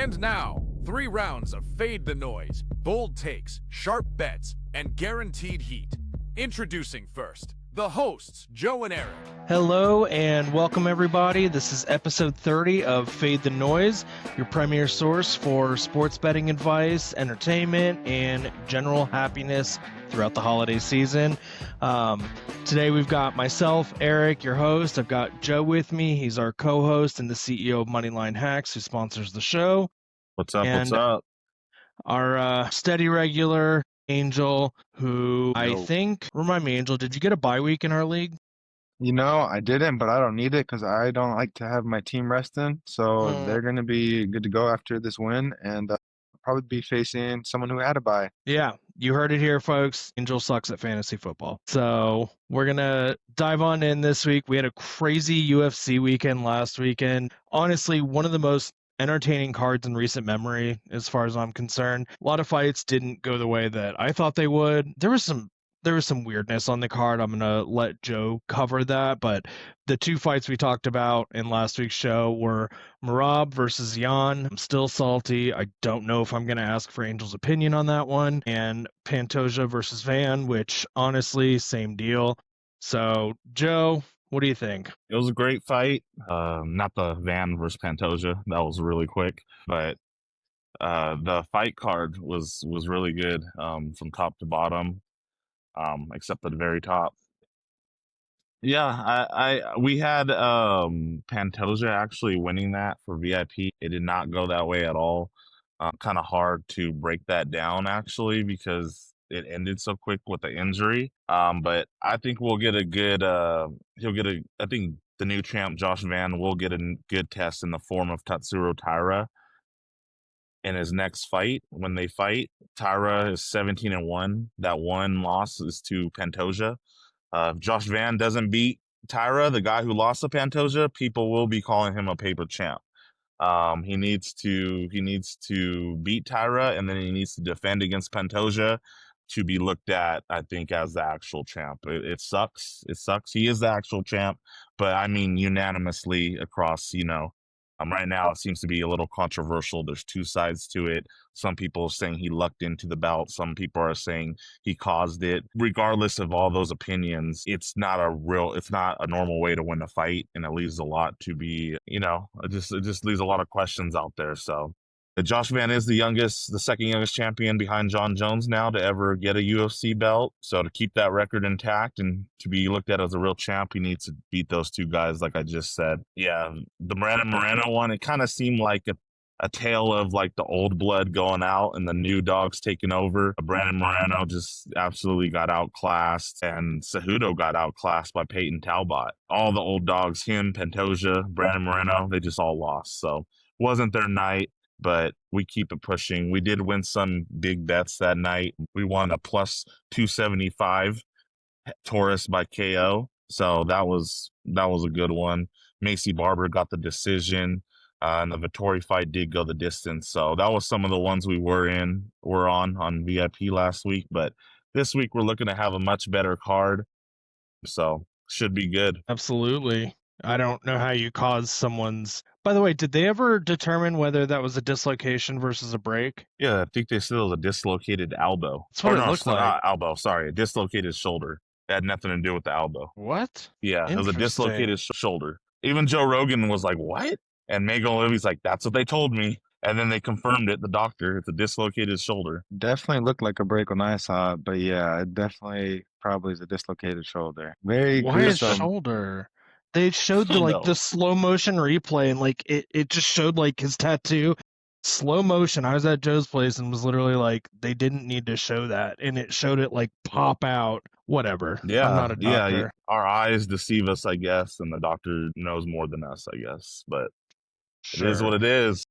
And now, 3 rounds of Fade the Noise, bold takes, sharp bets, and guaranteed heat. Introducing first, the hosts, Joe and Eric. Hello and welcome everybody. This is episode 30 of Fade the Noise, your premier source for sports betting advice, entertainment, and general happiness throughout the holiday season. Today we've got myself, Eric, your host. I've got Joe with me. He's our co-host and the CEO of Moneyline Hacks, who sponsors the show. What's up? And What's up? Our steady regular, Angel, who I think, remind me, Angel, did you get a bye week in our league? You know, I didn't, but I don't need it because I don't like to have my team resting. So they're going to be good to go after this win and probably be facing someone who had a bye. Yeah, you heard it here, folks. Angel sucks at fantasy football. So we're going to dive on in this week. We had a crazy UFC weekend last weekend. Honestly, one of the most entertaining cards in recent memory, as far as I'm concerned. A lot of fights didn't go the way that I thought they would. There was some weirdness on the card. I'm going to let Joe cover that, but the two fights we talked about in last week's show were Marab versus Jan. I'm still salty. I don't know if I'm going to ask for Angel's opinion on that one. And Pantoja versus Van, which honestly, same deal. So, Joe, what do you think? It was a great fight. Not the Van versus Pantoja. That was really quick, but the fight card was really good from top to bottom, except at the very top. Yeah, we had Pantoja actually winning that for VIP. It did not go that way at all. Kind of hard to break that down actually because it ended so quick with the injury. But I think we'll get a good. I think the new champ Josh Van will get a good test in the form of Tatsuro Taira in his next fight. When they fight, Taira is 17-1. That one loss is to Pantoja. If Josh Van doesn't beat Taira, the guy who lost to Pantoja, people will be calling him a paper champ. He needs to beat Taira, and then he needs to defend against Pantoja to be looked at, I think, as the actual champ. It sucks. It sucks. He is the actual champ, but I mean unanimously across, right now it seems to be a little controversial. There's two sides to it. Some people are saying he lucked into the belt. Some people are saying he caused it. Regardless of all those opinions, it's not a normal way to win a fight, and it leaves a lot to be, it just leaves a lot of questions out there. So Josh Van is the second youngest champion behind John Jones now to ever get a UFC belt. So to keep that record intact and to be looked at as a real champ, he needs to beat those two guys, like I just said. Yeah, the Brandon Moreno one, it kind of seemed like a tale of like the old blood going out and the new dogs taking over. Brandon Moreno just absolutely got outclassed, and Cejudo got outclassed by Peyton Talbot. All the old dogs, him, Pantoja, Brandon Moreno, they just all lost. So wasn't their night. But we keep it pushing. We did win some big bets that night. We won a plus 275 Taurus by KO. So that was a good one. Macy Barber got the decision. And the Vettori fight did go the distance. So that was some of the ones we were on VIP last week. But this week we're looking to have a much better card. So should be good. Absolutely. I don't know how you cause someone's... By the way, did they ever determine whether that was a dislocation versus a break? Yeah, I think they said it was a dislocated elbow. That's what it looked like. Not elbow, sorry. A dislocated shoulder. It had nothing to do with the elbow. What? Yeah, it was a dislocated shoulder. Even Joe Rogan was like, what? And Megan Levy's like, that's what they told me. And then they confirmed it, the doctor. It's a dislocated shoulder. Definitely looked like a break when I saw it, but yeah, it definitely probably is a dislocated shoulder. Very Why gruesome. a shoulder? They showed the slow motion replay, and like it just showed like his tattoo. Slow motion. I was at Joe's place and was literally like, they didn't need to show that, and it showed it like pop out. Whatever. Yeah, I'm not a doctor. Yeah. Our eyes deceive us, I guess, and the doctor knows more than us, I guess. But It is what it is.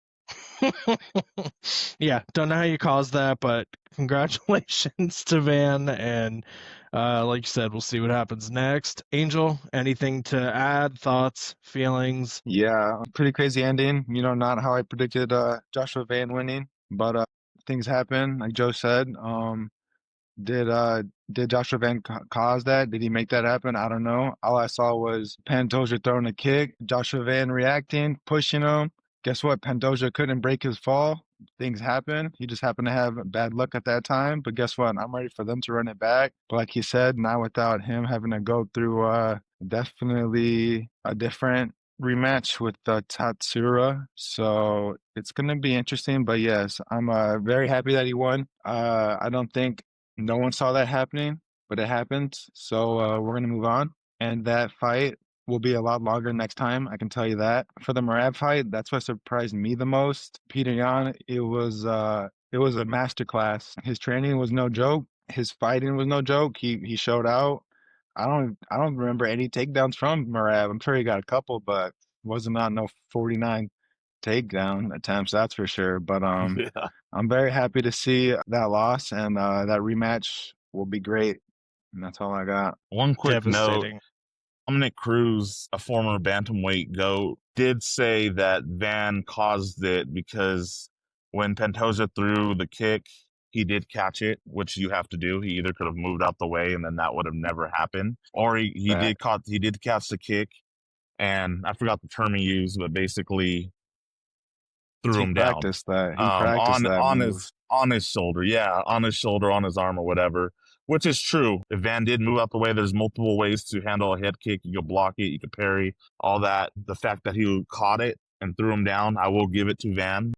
Yeah, don't know how you caused that, but congratulations to Van, and like you said, we'll see what happens next. Angel, anything to add? Thoughts, feelings? Yeah, pretty crazy ending. Not how I predicted Joshua Van winning, but things happen, like Joe said. Did Joshua Van cause that? Did he make that happen? I don't know. All I saw was Pantoja throwing a kick, Joshua Van reacting, pushing him, Guess what? Pantoja couldn't break his fall. Things happen. He just happened to have bad luck at that time. But guess what? I'm ready for them to run it back. But like he said, not without him having to go through definitely a different rematch with Tatsura. So it's going to be interesting. But yes, I'm very happy that he won. I don't think no one saw that happening, but it happened. So we're going to move on. And that fight will be a lot longer next time. I can tell you that. For the Marab fight, that's what surprised me the most. Peter Yan, it was a masterclass. His training was no joke. His fighting was no joke. He showed out. I don't remember any takedowns from Marab. I'm sure he got a couple, but wasn't on no 49 takedown attempts, that's for sure. But Yeah. I'm very happy to see that loss, and that rematch will be great. And that's all I got. One quick note. Devastating. Dominic Cruz, a former bantamweight GOAT, did say that Van caused it because when Pantoja threw the kick, he did catch it, which you have to do. He either could have moved out the way and then that would have never happened, or he did catch the kick, and I forgot the term he used, but basically threw him down. He practiced that move. On his shoulder, on his shoulder, on his arm, or whatever. Which is true. If Van did move out the way, there's multiple ways to handle a head kick. You could block it, you could parry, all that. The fact that he caught it and threw him down, I will give it to Van.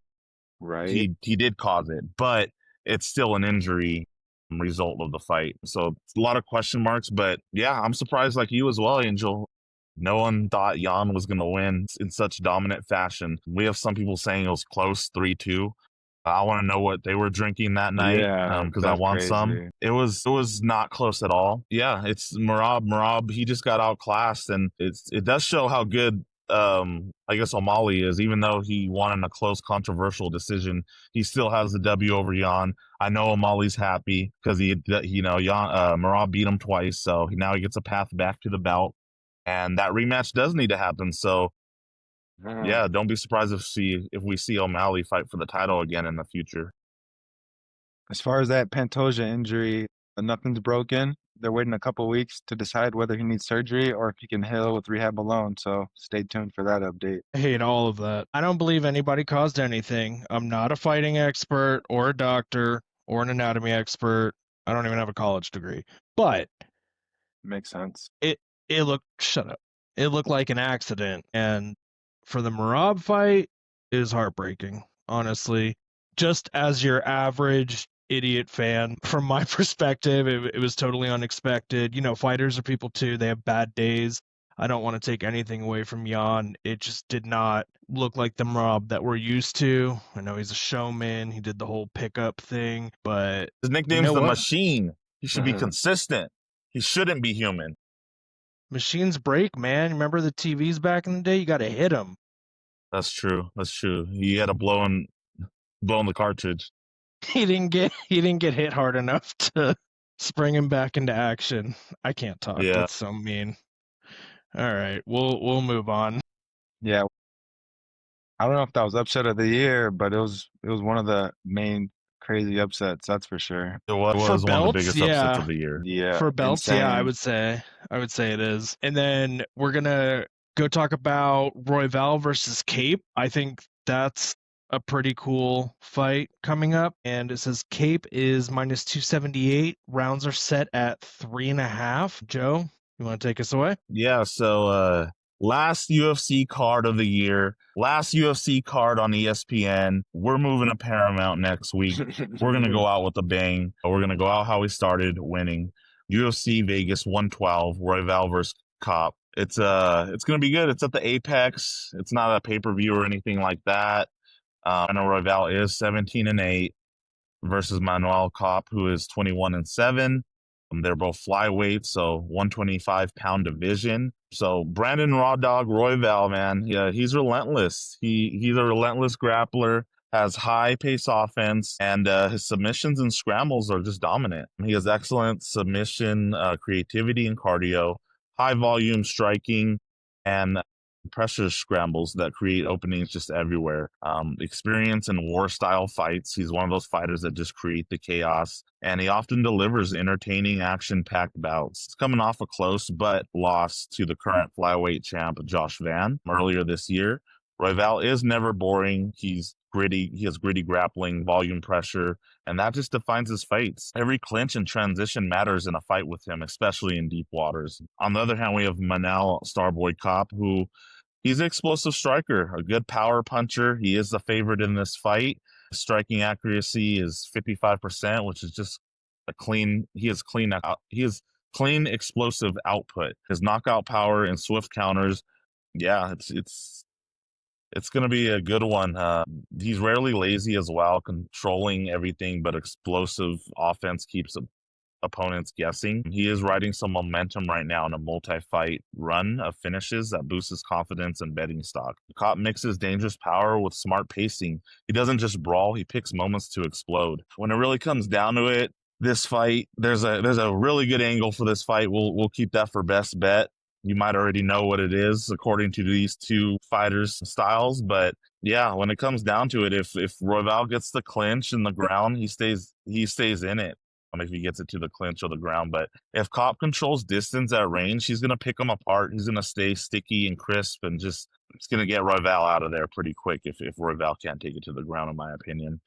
Right. He did cause it, but it's still an injury result of the fight. So it's a lot of question marks, but yeah, I'm surprised like you as well, Angel. No one thought Jan was going to win in such dominant fashion. We have some people saying it was close, 3-2. I want to know what they were drinking that night. Yeah, because I want crazy. some. It was not close at all. Yeah, it's Marab. Marab, he just got outclassed, and it does show how good I guess O'Malley is. Even though he won in a close, controversial decision, he still has the W over Jan. I know O'Malley's happy because Marab beat him twice, so now he gets a path back to the belt, and that rematch does need to happen. So yeah, don't be surprised if we see O'Malley fight for the title again in the future. As far as that Pantoja injury, nothing's broken. They're waiting a couple weeks to decide whether he needs surgery or if he can heal with rehab alone. So stay tuned for that update. I hate all of that. I don't believe anybody caused anything. I'm not a fighting expert or a doctor or an anatomy expert. I don't even have a college degree. But Makes sense. it shut up. It looked like an accident. And for the Marab fight, it is heartbreaking, honestly. Just as your average idiot fan, from my perspective, it was totally unexpected. Fighters are people too. They have bad days. I don't want to take anything away from Jan. It just did not look like the Marab that we're used to. I know he's a showman. He did the whole pickup thing, but his nickname's the Machine. He should be consistent. He shouldn't be human. Machines break, man. Remember the TVs back in the day? You got to hit them. That's true. He had a blowing the cartridge. He didn't get hit hard enough to spring him back into action. I can't talk. Yeah. That's so mean. All right, we'll move on. Yeah. I don't know if that was upset of the year, but it was one of the main crazy upsets, that's for sure. It was For one of the belts, biggest yeah. upsets of the year. Yeah. For belts, insane. yeah, I would say it is. And then we're gonna go talk about Royval versus Cape. I think that's a pretty cool fight coming up. And it says Cape is -278. Rounds are set at 3.5. Joe, you want to take us away? Yeah, so last UFC card of the year, last UFC card on ESPN. We're moving to Paramount next week. We're going to go out with a bang. We're going to go out how we started, winning. UFC Vegas 112, Royval versus Cop. It's going to be good. It's at the Apex. It's not a pay-per-view or anything like that. I know Royval is 17-8 versus Manuel Cop, who is 21-7. They're both flyweights, so 125-pound division. So Brandon Raw Dog Royval, man, yeah, he's relentless. He's a relentless grappler, has high pace offense, and his submissions and scrambles are just dominant. He has excellent submission, creativity, and cardio, high volume striking, and pressure scrambles that create openings just everywhere. Experience in war style fights. He's one of those fighters that just create the chaos, and he often delivers entertaining, action packed bouts. He's coming off a close but loss to the current flyweight champ Josh Van earlier this year. Royval is never boring. He's gritty. He has gritty grappling, volume pressure, and that just defines his fights. Every clinch and transition matters in a fight with him, especially in deep waters. On the other hand, we have Manal Starboy Cop, who he's an explosive striker, a good power puncher. He is the favorite in this fight. Striking accuracy is 55%, which is just a clean. He has clean explosive output. His knockout power and swift counters. Yeah, it's going to be a good one. He's rarely lazy as well, controlling everything, but explosive offense keeps opponents guessing. He is riding some momentum right now in a multi-fight run of finishes that boosts his confidence and betting stock. Cop mixes dangerous power with smart pacing. He doesn't just brawl, he picks moments to explode. When it really comes down to it, this fight, there's a really good angle for this fight. We'll keep that for best bet. You might already know what it is according to these two fighters' styles, but yeah, when it comes down to it, if Royval gets the clinch in the ground, he stays in it. If he gets it to the clinch or the ground, but if Cop controls distance at range, he's gonna pick him apart. He's gonna stay sticky and crisp, and it's gonna get Royval out of there pretty quick if Royval can't take it to the ground, in my opinion.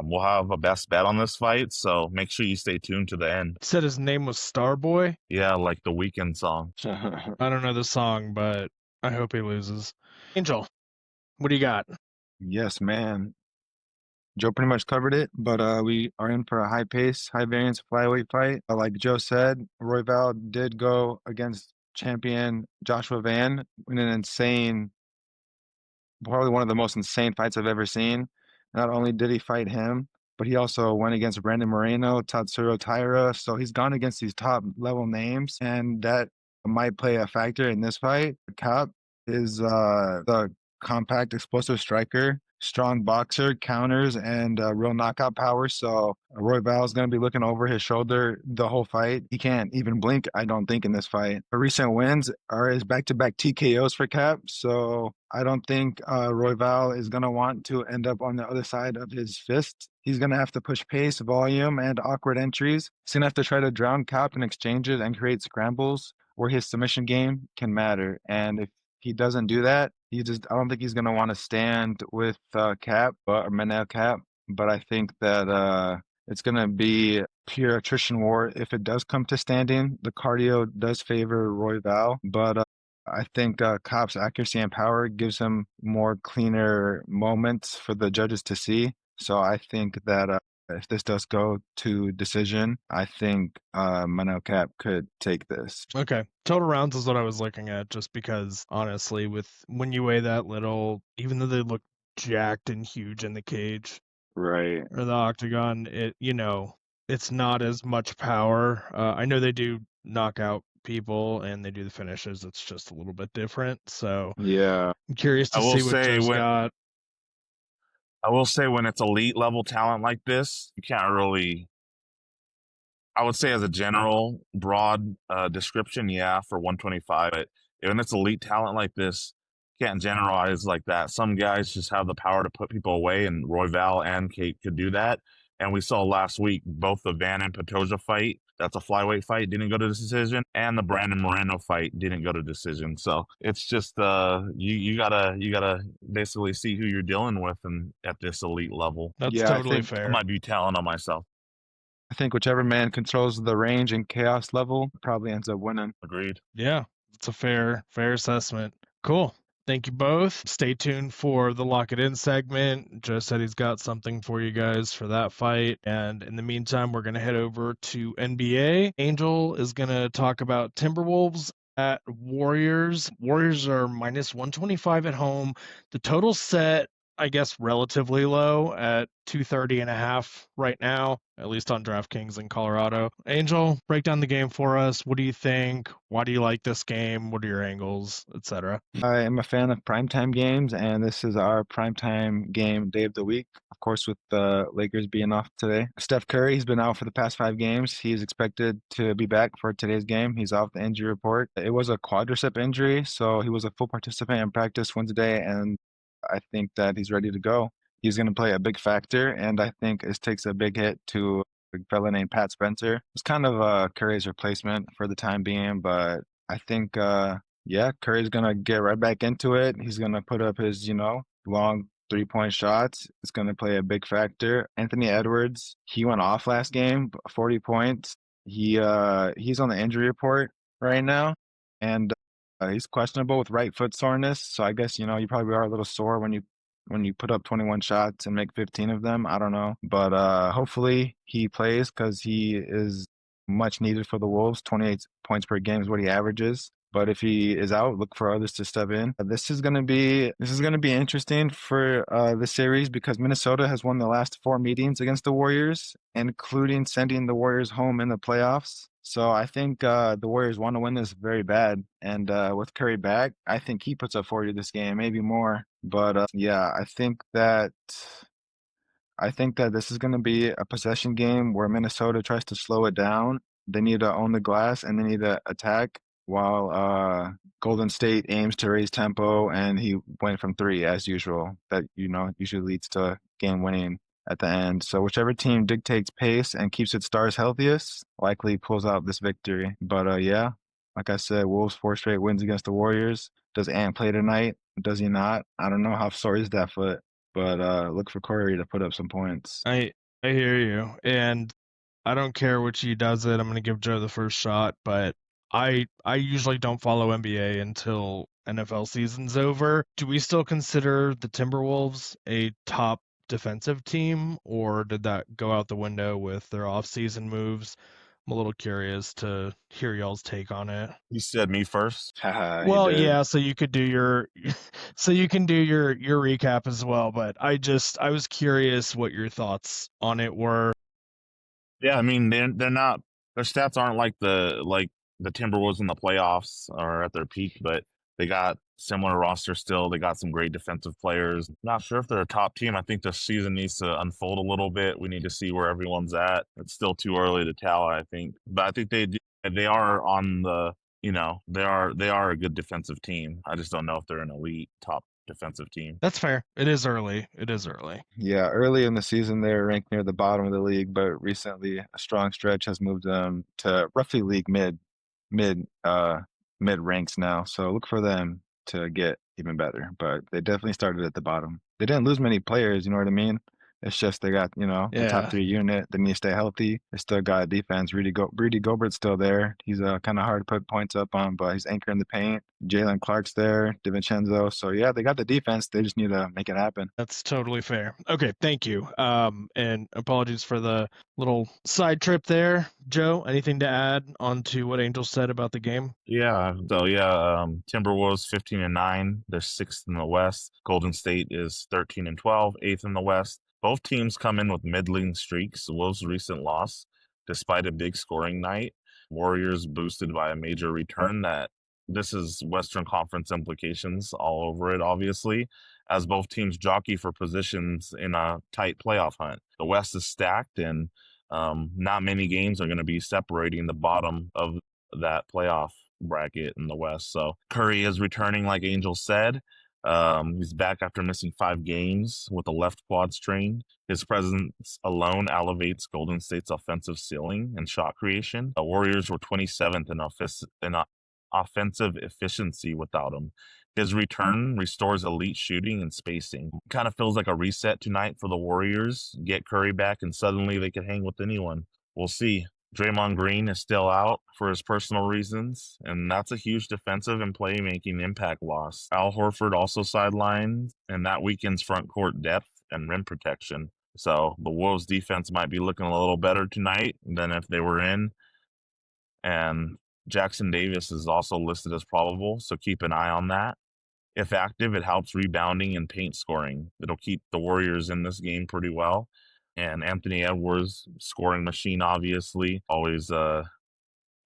We'll have a best bet on this fight, so make sure you stay tuned to the end. Said his name was Starboy. Yeah, like the Weeknd song. I don't know the song, but I hope he loses. Angel, what do you got? Yes, man. Joe pretty much covered it, but we are in for a high pace, high variance flyweight fight. Like Joe said, Royval did go against champion Joshua Van in an insane, probably one of the most insane fights I've ever seen. Not only did he fight him, but he also went against Brandon Moreno, Tatsuro Taira. So he's gone against these top level names, and that might play a factor in this fight. Cap is the compact, explosive striker, strong boxer, counters, and real knockout power. So Royval is going to be looking over his shoulder the whole fight. He can't even blink, I don't think, in this fight. The recent wins are his back-to-back TKOs for Cap. So I don't think Royval is going to want to end up on the other side of his fist. He's going to have to push pace, volume, and awkward entries. He's going to have to try to drown Cap in exchanges and create scrambles where his submission game can matter. And if he doesn't do that, I don't think he's going to want to stand with Cap or Manel Cap. But I think that it's going to be pure attrition war if it does come to standing. The cardio does favor Royval, but I think Cap's accuracy and power gives him more cleaner moments for the judges to see. So I think that if this does go to decision, I think Manel Cap could take this. Okay. Total rounds is what I was looking at, just because honestly, when you weigh that little, even though they look jacked and huge in the cage, right, or the octagon, it's not as much power. I know they do knock out people and they do the finishes. It's just a little bit different. So yeah, I'm curious to see what Joe's got. I will say when it's elite level talent like this, you can't really, I would say as a general broad description, yeah, for 125, but when it's elite talent like this, you can't generalize like that. Some guys just have the power to put people away, and Royval and Kate could do that. And we saw last week both the Van and Pantoja fight, that's a flyweight fight, didn't go to decision, and the Brandon Moreno fight didn't go to decision. So it's just you gotta basically see who you're dealing with and at this elite level. That's totally fair. I might be telling on myself. I think whichever man controls the range and chaos level probably ends up winning. Agreed. Yeah, it's a fair assessment. Cool. Thank you both. Stay tuned for the Lock It In segment. Joe said he's got something for you guys for that fight. And in the meantime, we're going to head over to NBA. Angel is going to talk about Timberwolves at Warriors. Warriors are minus 125 at home. The total set, I guess, relatively low at 230.5 right now, at least on DraftKings in Colorado. Angel, break down the game for us. What do you think? Why do you like this game? What are your angles, etc.? I am a fan of primetime games, and this is our primetime game day of the week. Of course, with the Lakers being off today. Steph Curry, he's been out for the past 5 games. He's expected to be back for today's game. He's off the injury report. It was a quadricep injury, so he was a full participant in practice Wednesday, and I think that he's ready to go. He's going to play a big factor, and I think it takes a big hit to a fella named Pat Spencer. It's kind of Curry's replacement for the time being, but I think yeah, Curry's gonna get right back into it. He's gonna put up his, long 3-point shots. It's gonna play a big factor. Anthony Edwards, he went off last game, 40 points. He's on the injury report right now, and he's questionable with right foot soreness. So I guess you probably are a little sore when you put up 21 shots and make 15 of them. I don't know, but hopefully he plays because he is much needed for the Wolves. 28 points per game is what he averages. But if he is out, look for others to step in. This is gonna be interesting for the series because Minnesota has won the last 4 meetings against the Warriors, including sending the Warriors home in the playoffs. So I think the Warriors want to win this very bad. And with Curry back, I think he puts up 40 this game, maybe more. But yeah, I think that this is going to be a possession game where Minnesota tries to slow it down. They need to own the glass and they need to attack while Golden State aims to raise tempo and he went from three as usual. That usually leads to game winning at the end. So whichever team dictates pace and keeps its stars healthiest likely pulls out this victory. But yeah, like I said, Wolves 4 straight wins against the Warriors. Does Ant play tonight? Does he not? I don't know how sore is that foot. But look for Curry to put up some points. I hear you, and I don't care which he does it. I'm going to give Joe the first shot, but I usually don't follow NBA until NFL season's over. Do we still consider the Timberwolves a top defensive team, or did that go out the window with their off-season moves? I'm a little curious to hear y'all's take on it. You said me first. Haha, he Well, did. yeah, so you could do your so you can do your recap as well, but I was curious what your thoughts on it were. Yeah, I mean they're not, their stats aren't like the Timberwolves in the playoffs or at their peak, but they got similar roster still. They got some great defensive players. Not sure if they're a top team. I think the season needs to unfold a little bit. We need to see where everyone's at. It's still too early to tell, I think. But I think they are on the, they are a good defensive team. I just don't know if they're an elite top defensive team. That's fair. It is early. It is early. Yeah, early in the season they were ranked near the bottom of the league, but recently a strong stretch has moved them to roughly league mid mid ranks now. So look for them to get even better. But they definitely started at the bottom. They didn't lose many players, you know what I mean? It's just they got, the Yeah. top 3 unit. They need to stay healthy. They still got defense. Rudy Gobert's still there. He's kind of hard to put points up on, but he's anchoring the paint. Jalen Clark's there. DiVincenzo. So yeah, they got the defense. They just need to make it happen. That's totally fair. Okay, thank you. And apologies for the little side trip there. Joe, anything to add on to what Angel said about the game? Yeah. So Timberwolves 15-9. They're sixth in the West. Golden State is 13-12, eighth in the West. Both teams come in with middling streaks. The Wolves' recent loss, despite a big scoring night. Warriors boosted by a major return. That this is Western Conference implications all over it, obviously, as both teams jockey for positions in a tight playoff hunt. The West is stacked, and not many games are going to be separating the bottom of that playoff bracket in the West. So Curry is returning, like Angel said. He's back after missing 5 games with a left quad strain. His presence alone elevates Golden State's offensive ceiling and shot creation. The Warriors were 27th in offensive efficiency without him. His return restores elite shooting and spacing. Kind of feels like a reset tonight for the Warriors. Get Curry back and suddenly they could hang with anyone. We'll see. Draymond Green is still out for his personal reasons, and that's a huge defensive and playmaking impact loss. Al Horford also sidelined, and that weakens front court depth and rim protection. So the Wolves defense might be looking a little better tonight than if they were in. And Jackson Davis is also listed as probable, so keep an eye on that. If active, it helps rebounding and paint scoring. It'll keep the Warriors in this game pretty well. And Anthony Edwards, scoring machine, obviously, always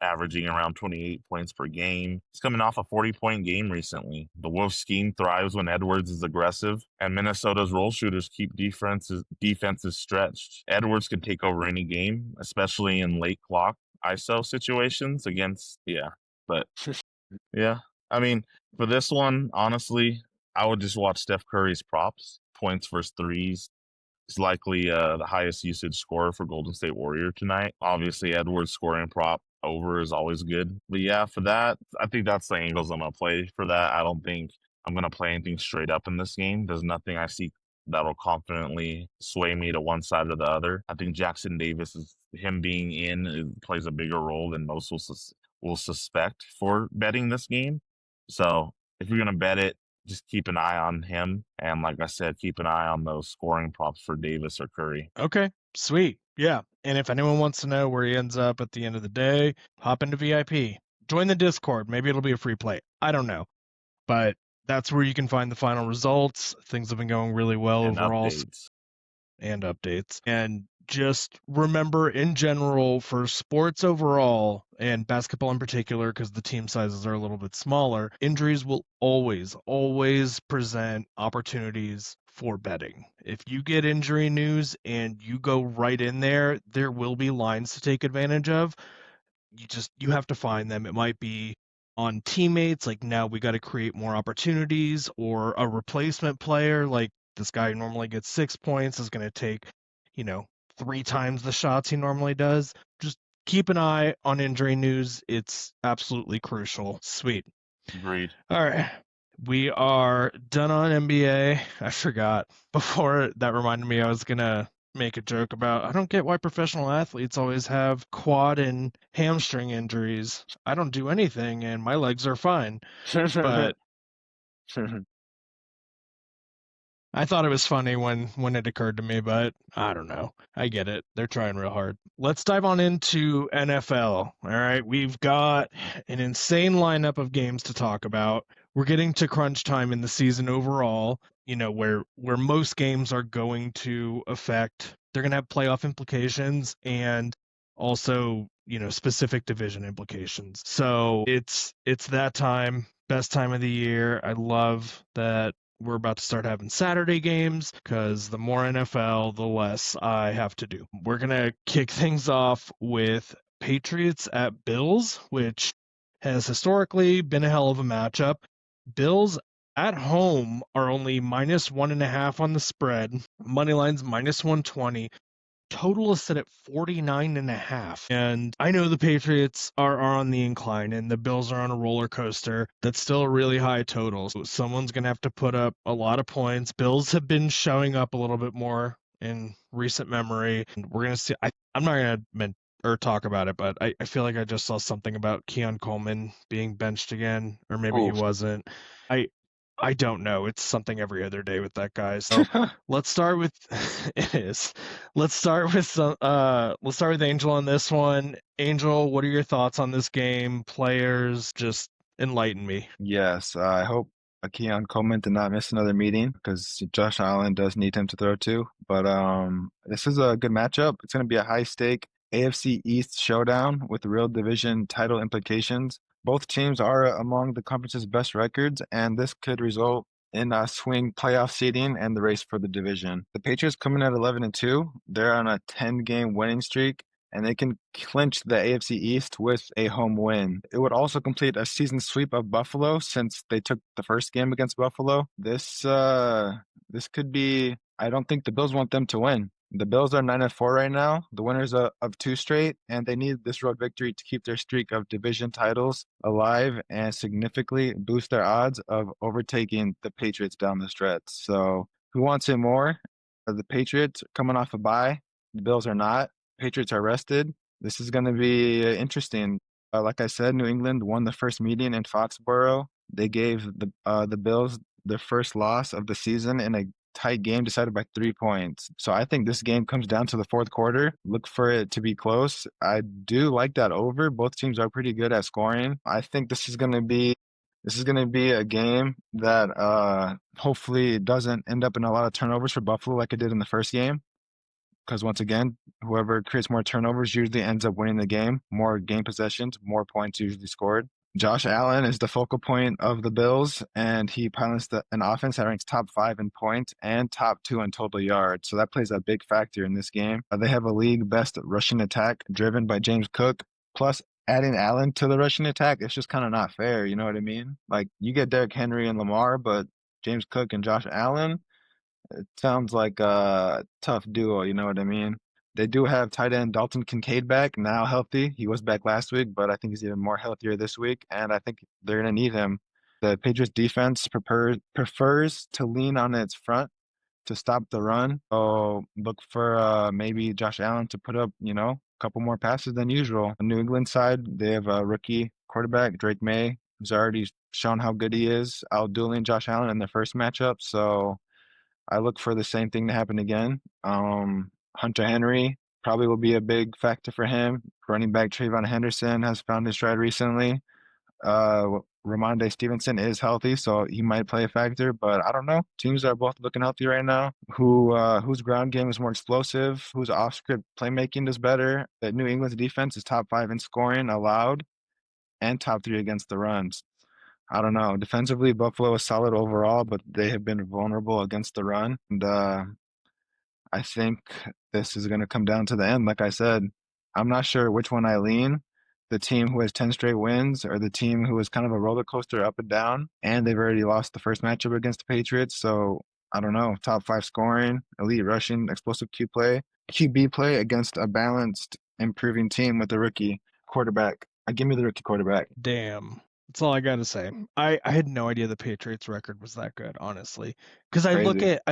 averaging around 28 points per game. He's coming off a 40-point game recently. The Wolves' scheme thrives when Edwards is aggressive, and Minnesota's roll shooters keep defenses stretched. Edwards can take over any game, especially in late clock ISO situations against, but yeah. I mean, for this one, honestly, I would just watch Steph Curry's props, points versus threes. He's likely the highest usage scorer for Golden State Warrior tonight. Obviously, Edwards scoring prop over is always good. But yeah, for that, I think that's the angles I'm going to play for that. I don't think I'm going to play anything straight up in this game. There's nothing I see that'll confidently sway me to one side or the other. I think Jackson Davis, him being in, plays a bigger role than most will suspect for betting this game. So if you're going to bet it, just keep an eye on him. And like I said, keep an eye on those scoring props for Davis or Curry. Okay, sweet. Yeah. And if anyone wants to know where he ends up at the end of the day, hop into VIP. Join the Discord. Maybe it'll be a free play. I don't know. But that's where you can find the final results. Things have been going really well And overall. updates. And updates. And just remember, in general, for sports overall and basketball in particular, because the team sizes are a little bit smaller, injuries will always present opportunities for betting. If you get injury news and you go right in there, there will be lines to take advantage of. You have to find them. It might be on teammates, like now we got to create more opportunities, or a replacement player, like this guy who normally gets 6 points is going to take, 3 times the shots he normally does. Just keep an eye on injury news. It's absolutely crucial. Sweet. Agreed. All right. We are done on NBA. I forgot. Before that reminded me I was going to make a joke about I don't get why professional athletes always have quad and hamstring injuries. I don't do anything and my legs are fine. But I thought it was funny when it occurred to me, but I don't know. I get it. They're trying real hard. Let's dive on into NFL. All right. We've got an insane lineup of games to talk about. We're getting to crunch time in the season overall, where most games are going to affect, they're going to have playoff implications and also, specific division implications. So it's that time, best time of the year. I love that we're about to start having Saturday games because the more NFL, the less I have to do. We're going to kick things off with Patriots at Bills, which has historically been a hell of a matchup. Bills at home are only -1.5 on the spread. Money line's -120. Total is set at 49.5. And I know the Patriots are on the incline and the Bills are on a roller coaster. That's still a really high total. So someone's going to have to put up a lot of points. Bills have been showing up a little bit more in recent memory. And we're going to see. I'm not going to talk about it, but I feel like I just saw something about Keon Coleman being benched again, or maybe he wasn't. I don't know. It's something every other day with that guy. So let's start with it is. Let's start with Angel on this one. Angel, what are your thoughts on this game? Players, just enlighten me. Yes, I hope Keon Coleman did not miss another meeting because Josh Allen does need him to throw to. But this is a good matchup. It's going to be a high stake AFC East showdown with real division title implications. Both teams are among the conference's best records, and this could result in a swing playoff seeding and the race for the division. The Patriots coming at 11-2. They're on a 10-game winning streak, and they can clinch the AFC East with a home win. It would also complete a season sweep of Buffalo since they took the first game against Buffalo. This could be. I don't think the Bills want them to win. The Bills are 9-4 right now, the winners of 2 straight, and they need this road victory to keep their streak of division titles alive and significantly boost their odds of overtaking the Patriots down the stretch. So, who wants it more? The Patriots coming off a bye. The Bills are not. Patriots are rested. This is going to be interesting. Like I said, New England won the first meeting in Foxborough. They gave the Bills their first loss of the season in a tight game decided by 3 points. So I think this game comes down to the fourth quarter. Look for it to be close. I do like that over. Both teams are pretty good at scoring. I think this is going to be a game that hopefully doesn't end up in a lot of turnovers for Buffalo like it did in the first game. Because once again, whoever creates more turnovers usually ends up winning the game. More game possessions, more points usually scored. Josh Allen is the focal point of the Bills, and he pilots an offense that ranks top 5 in points and top 2 in total yards. So that plays a big factor in this game. They have a league best rushing attack driven by James Cook. Plus, adding Allen to the rushing attack, it's just kind of not fair. You know what I mean? Like, you get Derrick Henry and Lamar, but James Cook and Josh Allen, it sounds like a tough duo. You know what I mean? They do have tight end Dalton Kincaid back, now healthy. He was back last week, but I think he's even more healthier this week, and I think they're going to need him. The Patriots defense prefers to lean on its front to stop the run. So look for maybe Josh Allen to put up, a couple more passes than usual. On the New England side, they have a rookie quarterback, Drake May, who's already shown how good he is, outdueling Josh Allen in their first matchup. So I look for the same thing to happen again. Hunter Henry probably will be a big factor for him. Running back Trayvon Henderson has found his stride recently. Ramondre Stevenson is healthy, so he might play a factor, but I don't know. Teams are both looking healthy right now. Whose ground game is more explosive? Whose off-script playmaking is better? The New England's defense is top 5 in scoring allowed and top 3 against the runs. I don't know. Defensively, Buffalo is solid overall, but they have been vulnerable against the run. And I think this is going to come down to the end. Like I said, I'm not sure which one I lean. The team who has 10 straight wins or the team who is kind of a roller coaster up and down, and they've already lost the first matchup against the Patriots. So I don't know. Top 5 scoring, elite rushing, explosive QB play against a balanced, improving team with a rookie quarterback. Give me the rookie quarterback. Damn. That's all I gotta say. I had no idea the Patriots record was that good, honestly. Because I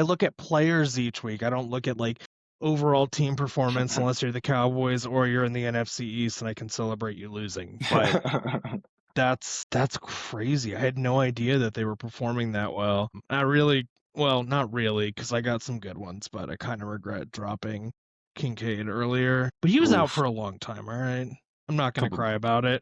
look at players each week. I don't look at like overall team performance unless you're the Cowboys or you're in the NFC East and I can celebrate you losing. But that's crazy. I had no idea that they were performing that well. Not really, because I got some good ones, but I kind of regret dropping Kincaid earlier. But he was out for a long time, all right? I'm not gonna cry about it.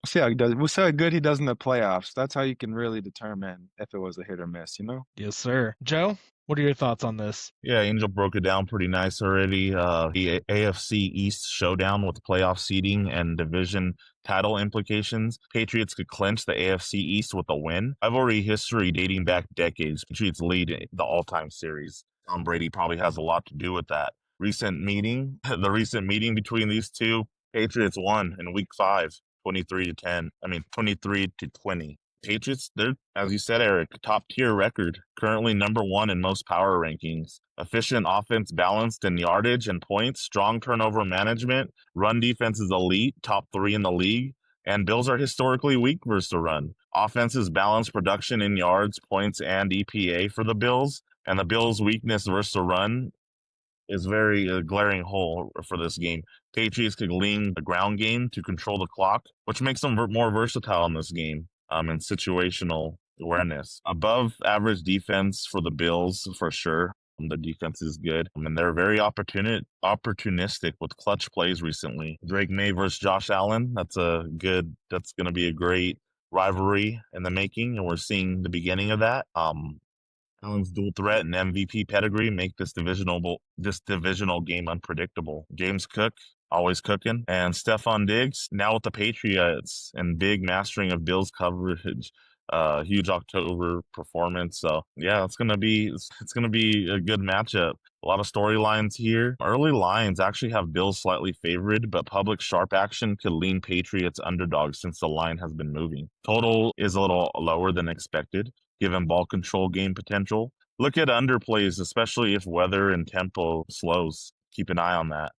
We'll see how he does. We'll see how good he does in the playoffs. That's how you can really determine if it was a hit or miss, Yes, sir. Joe, what are your thoughts on this? Yeah, Angel broke it down pretty nice already. The AFC East showdown with playoff seeding and division title implications. Patriots could clinch the AFC East with a win. Rivalry history dating back decades. Patriots lead the all-time series. Tom Brady probably has a lot to do with that. The recent meeting between these two, Patriots won in week 5. 23-20. Patriots, they're, as you said, Eric, top tier record, currently number 1 in most power rankings. Efficient offense balanced in yardage and points, strong turnover management, run defense is elite, top 3 in the league, and Bills are historically weak versus the run. Offense is balanced production in yards, points, and EPA for the Bills, and the Bills' weakness versus the run is very glaring hole for this game. Patriots could lean the ground game to control the clock, which makes them more versatile in this game and situational awareness. Above average defense for the Bills, for sure. The defense is good, and they're very opportunistic with clutch plays recently. Drake May versus Josh Allen, that's going to be a great rivalry in the making, and we're seeing the beginning of that. Allen's dual threat and MVP pedigree make this divisional game unpredictable. James Cook, always cooking, and Stephon Diggs, now with the Patriots, and big mastering of Bills coverage. Huge October performance. So yeah, it's gonna be a good matchup. A lot of storylines here. Early lines actually have Bills slightly favored, but public sharp action could lean Patriots underdogs since the line has been moving. Total is a little lower than expected, given ball control game potential. Look at underplays, especially if weather and tempo slows. Keep an eye on that.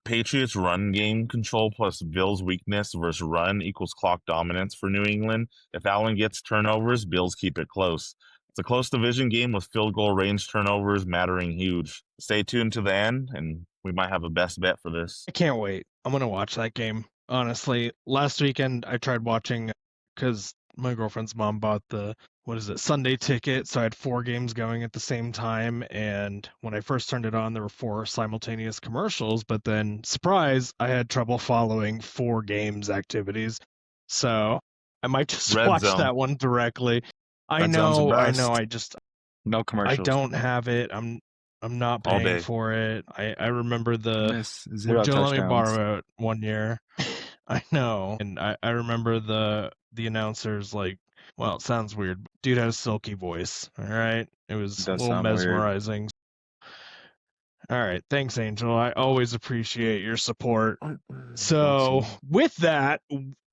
Patriots run game control plus Bills weakness versus run equals clock dominance for New England. If Allen gets turnovers, Bills keep it close. It's a close division game with field goal range turnovers mattering huge. Stay tuned to the end, and we might have a best bet for this. I can't wait. I'm going to watch that game, honestly. Last weekend, I tried watching because my girlfriend's mom bought the Sunday ticket, so I had 4 games going at the same time, and when I first turned it on, there were 4 simultaneous commercials, but then, surprise, I had trouble following 4 games activities, so I might just watch that one directly. I know, no commercials. I don't have it. I'm not paying for it. I remember Zero Joe let me touchdowns. borrow it one year. I know, and I remember the announcers like, well, it sounds weird. Dude had a silky voice. All right, it was a little mesmerizing. Weird. All right, thanks, Angel. I always appreciate your support. So with that,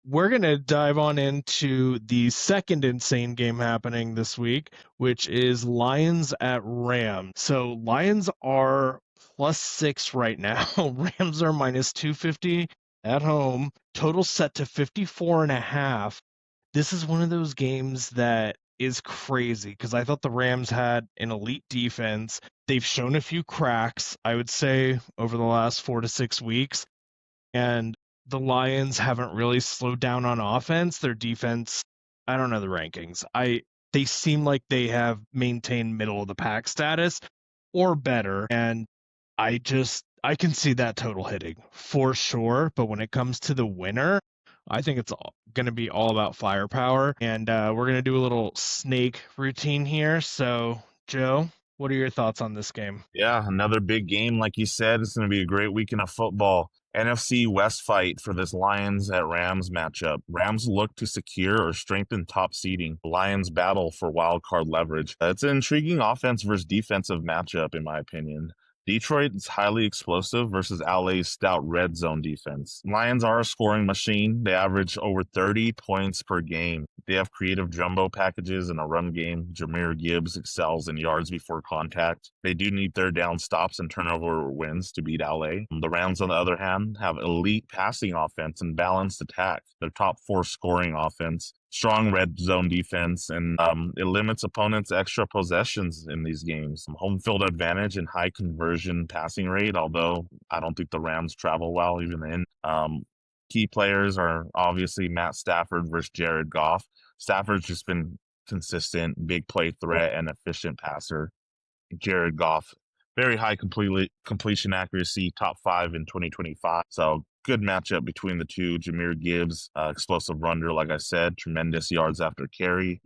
we're going to dive on into the second insane game happening this week, which is Lions at Rams. So Lions are +6 right now. Rams are -250 at home. Total set to 54.5. This is one of those games that is crazy because I thought the Rams had an elite defense. They've shown a few cracks, I would say, over the last 4 to 6 weeks. And the Lions haven't really slowed down on offense. Their defense, I don't know the rankings. They seem like they have maintained middle of the pack status or better. And I can see that total hitting for sure. But when it comes to the winner, I think it's going to be all about firepower. And we're going to do a little snake routine here. So, Joe, what are your thoughts on this game? Yeah, another big game. Like you said, it's going to be a great weekend of football. NFC West fight for this Lions at Rams matchup. Rams look to secure or strengthen top seeding. Lions battle for wild card leverage. It's an intriguing offense versus defensive matchup, in my opinion. Detroit is highly explosive versus LA's stout red zone defense. Lions are a scoring machine. They average over 30 points per game. They have creative jumbo packages in a run game. Jahmyr Gibbs excels in yards before contact. They do need third down stops and turnover wins to beat LA. The Rams, on the other hand, have elite passing offense and balanced attack. Their top 4 scoring offense, strong red zone defense, and it limits opponents' extra possessions in these games. Home field advantage and high conversion passing rate, although I don't think the Rams travel well even in. Key players are obviously Matt Stafford versus Jared Goff. Stafford's just been consistent, big play threat, and efficient passer. Jared Goff, very high completion accuracy, top 5 in 2025. So good matchup between the two. Jahmyr Gibbs, explosive runner, like I said, tremendous yards after carry.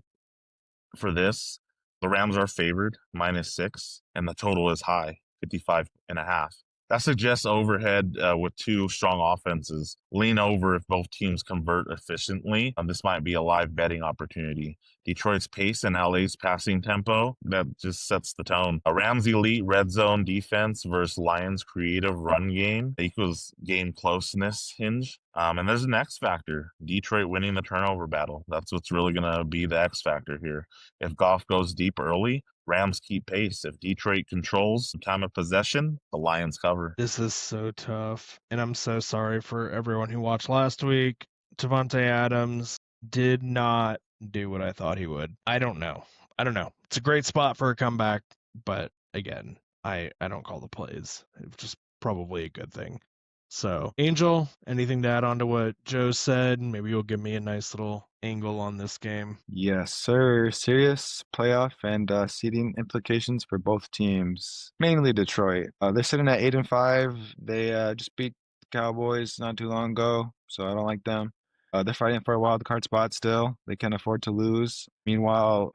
For this, the Rams are favored, -6, and the total is high, 55.5. That suggests overhead with two strong offenses. Lean over if both teams convert efficiently. This might be a live betting opportunity. Detroit's pace and LA's passing tempo, that just sets the tone. A Rams elite red zone defense versus Lions creative run game equals game closeness hinge. And there's an X factor. Detroit winning the turnover battle. That's what's really going to be the X factor here. If Goff goes deep early, Rams keep pace. If Detroit controls time of possession, the Lions cover. This is so tough. And I'm so sorry for everyone who watched last week. Devontae Adams did not do what I thought he would. I don't know. It's a great spot for a comeback, but again, I don't call the plays. It's just probably a good thing. So, Angel, anything to add on to what Joe said? Maybe you'll give me a nice little angle on this game. Yes, sir. Serious playoff and seeding implications for both teams. Mainly Detroit. They're sitting at 8-5. They just beat the Cowboys not too long ago, so I don't like them. They're fighting for a wild card spot still. They can't afford to lose. Meanwhile,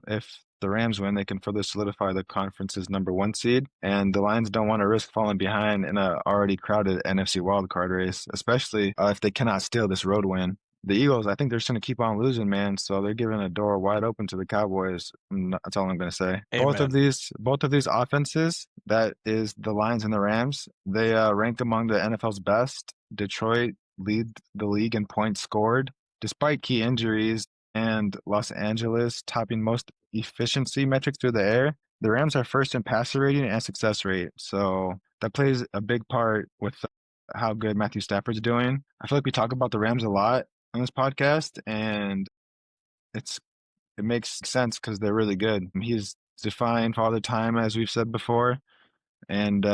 if the Rams win, they can further solidify the conference's #1 seed. And the Lions don't want to risk falling behind in an already crowded NFC wildcard race, especially if they cannot steal this road win. The Eagles, I think they're just going to keep on losing, man. So they're giving a door wide open to the Cowboys. That's all I'm going to say. Amen. Both of these offenses, that is the Lions and the Rams, they rank among the NFL's best. Detroit lead the league in points scored, despite key injuries, and Los Angeles topping most efficiency metrics through the air. The Rams are first in passer rating and success rate. So that plays a big part with how good Matthew Stafford's doing. I feel like we talk about the Rams a lot on this podcast, and it makes sense because they're really good. He's defying Father Time, as we've said before, and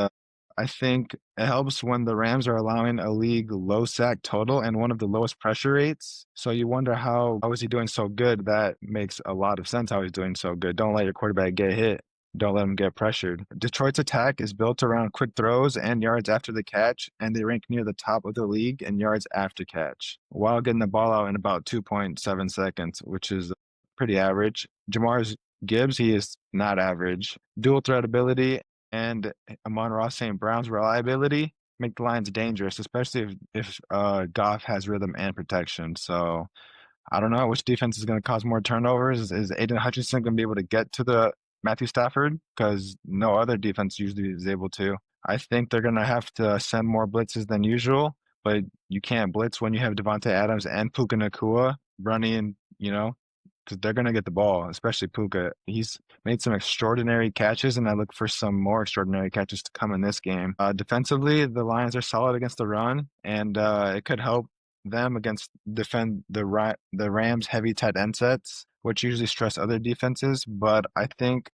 I think it helps when the Rams are allowing a league low sack total and one of the lowest pressure rates. So you wonder how is he doing so good? That makes a lot of sense how he's doing so good. Don't let your quarterback get hit. Don't let him get pressured. Detroit's attack is built around quick throws and yards after the catch, and they rank near the top of the league in yards after catch, while getting the ball out in about 2.7 seconds, which is pretty average. Jahmyr Gibbs, he is not average. Dual threat ability and Amon-Ra St. Brown's reliability make the Lions dangerous, especially if Goff has rhythm and protection. So I don't know which defense is going to cause more turnovers. Is Aiden Hutchinson going to be able to get to the Matthew Stafford? Because no other defense usually is able to. I think they're going to have to send more blitzes than usual, but you can't blitz when you have Devontae Adams and Puka Nacua running, because they're going to get the ball, especially Puka. He's made some extraordinary catches, and I look for some more extraordinary catches to come in this game. Defensively, the Lions are solid against the run, and it could help them defend the Rams' heavy tight end sets, which usually stress other defenses. But I think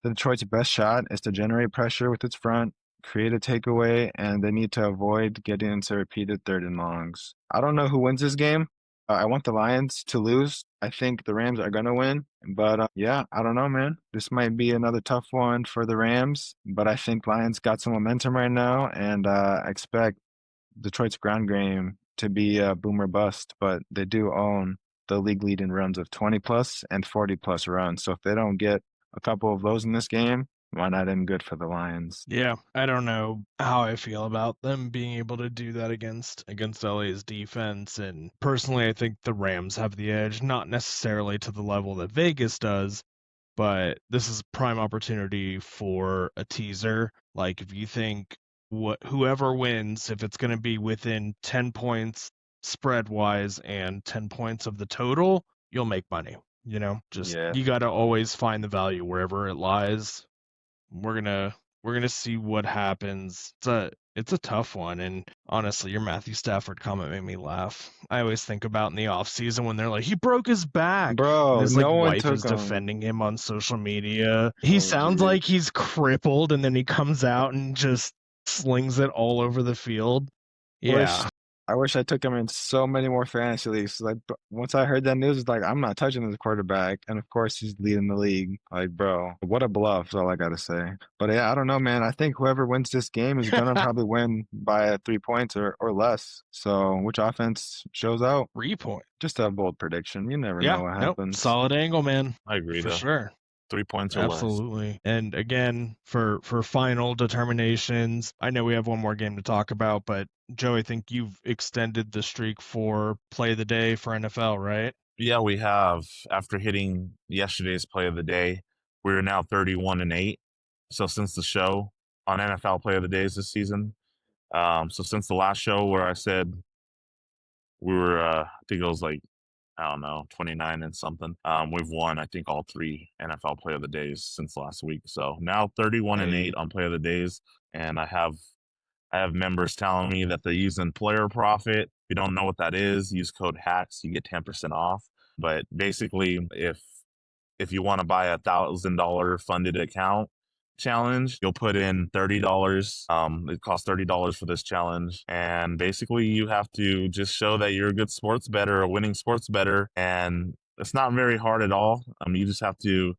Detroit's best shot is to generate pressure with its front, create a takeaway, and they need to avoid getting into repeated third and longs. I don't know who wins this game. I want the Lions to lose. I think the Rams are going to win. But yeah, I don't know, man. This might be another tough one for the Rams. But I think Lions got some momentum right now. And I expect Detroit's ground game to be a boom or bust. But they do own the league leading runs of 20 plus and 40 plus runs. So if they don't get a couple of those in this game, why not end good for the Lions? Yeah, I don't know how I feel about them being able to do that against LA's defense. And personally, I think the Rams have the edge, not necessarily to the level that Vegas does, but this is a prime opportunity for a teaser. Like if you think whoever wins, if it's going to be within 10 points spread wise and 10 points of the total, you'll make money. You got to always find the value wherever it lies. We're gonna see what happens. It's a tough one, and honestly, your Matthew Stafford comment made me laugh. I always think about in the off season when they're like, he broke his back. Bro, and his no one wife took is him. defending him on social media. He Oh, sounds geez. like he's crippled, and then he comes out and just slings it all over the field. Yeah. I wish I took him in so many more fantasy leagues. Like once I heard that news, it's like I'm not touching this quarterback, and of course he's leading the league. Like, bro, what a bluff! Is all I gotta say. But yeah, I don't know, man. I think whoever wins this game is gonna probably win by 3 points or less. So, which offense shows out? 3 points. Just a bold prediction. You never know what happens. Solid angle, man. I agree, For though. sure. 3 points or less. Absolutely. And again, for final determinations, I know we have one more game to talk about, but Joe, I think you've extended the streak for play of the day for NFL, right? Yeah, we have. After hitting yesterday's play of the day, we're now 31-8. So since the show on NFL play of the days this season, so since the last show where I said we were, I think it was like, I don't know, 29 and something. We've won, I think, all 3 NFL play of the days since last week. So now 31-8 on play of the days, and I have members telling me that they're using player profit. If you don't know what that is, use code HACKS, you get 10% off. But basically, if you want to buy $1,000 funded account challenge, you'll put in $30. It costs $30 for this challenge, and basically you have to just show that you're a good sports bettor, a winning sports bettor, and it's not very hard at all. You just have to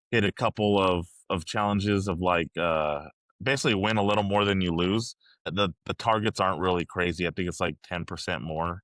hit a couple of challenges of like basically win a little more than you lose. The targets aren't really crazy. I think it's like 10% more,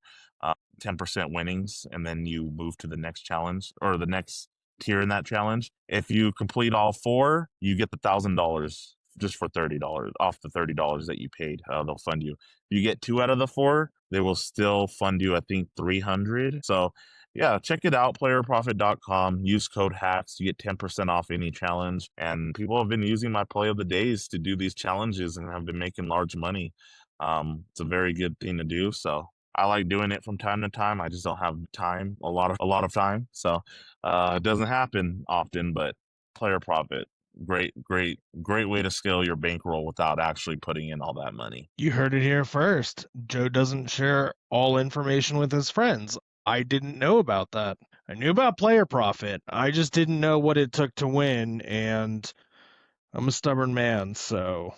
10% winnings, and then you move to the next challenge or the next tier in that challenge. If you complete all 4, you get the $1,000 just for $30 off the $30 that you paid. They'll fund you. If you get 2 out of the 4, they will still fund you, I think, $300. So yeah, check it out, playerprofit.com. Use code HACKS. You get 10% off any challenge. And people have been using my play of the days to do these challenges and have been making large money. It's a very good thing to do. So I like doing it from time to time. I just don't have time, a lot of time. So it doesn't happen often, but player profit, great way to scale your bankroll without actually putting in all that money. You heard it here first. Joe doesn't share all information with his friends. I didn't know about that. I knew about player profit. I just didn't know what it took to win, and I'm a stubborn man, so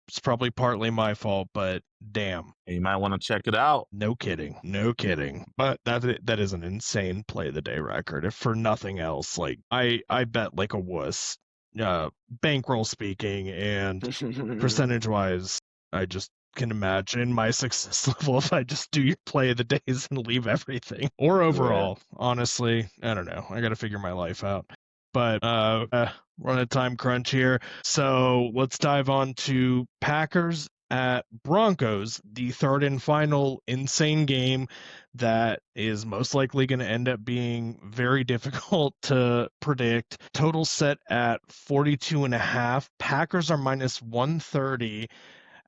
it's probably partly my fault, but damn. You might want to check it out. No kidding. But that is an insane play of the day record. If for nothing else, like I bet like a wuss, bankroll speaking, and percentage wise, I just can imagine my success level if I just do your play of the days and leave everything. Or overall, honestly, I don't know. I got to figure my life out. But we're on a time crunch here. So let's dive on to Packers at Broncos, the third and final insane game that is most likely going to end up being very difficult to predict. Total set at 42.5. Packers are minus 130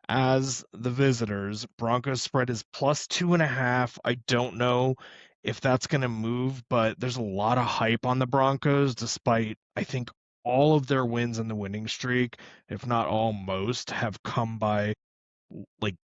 as the visitors. Broncos spread is +2.5. I don't know if that's going to move, but there's a lot of hype on the Broncos, despite, I think, all of their wins in the winning streak, if not almost, have come by like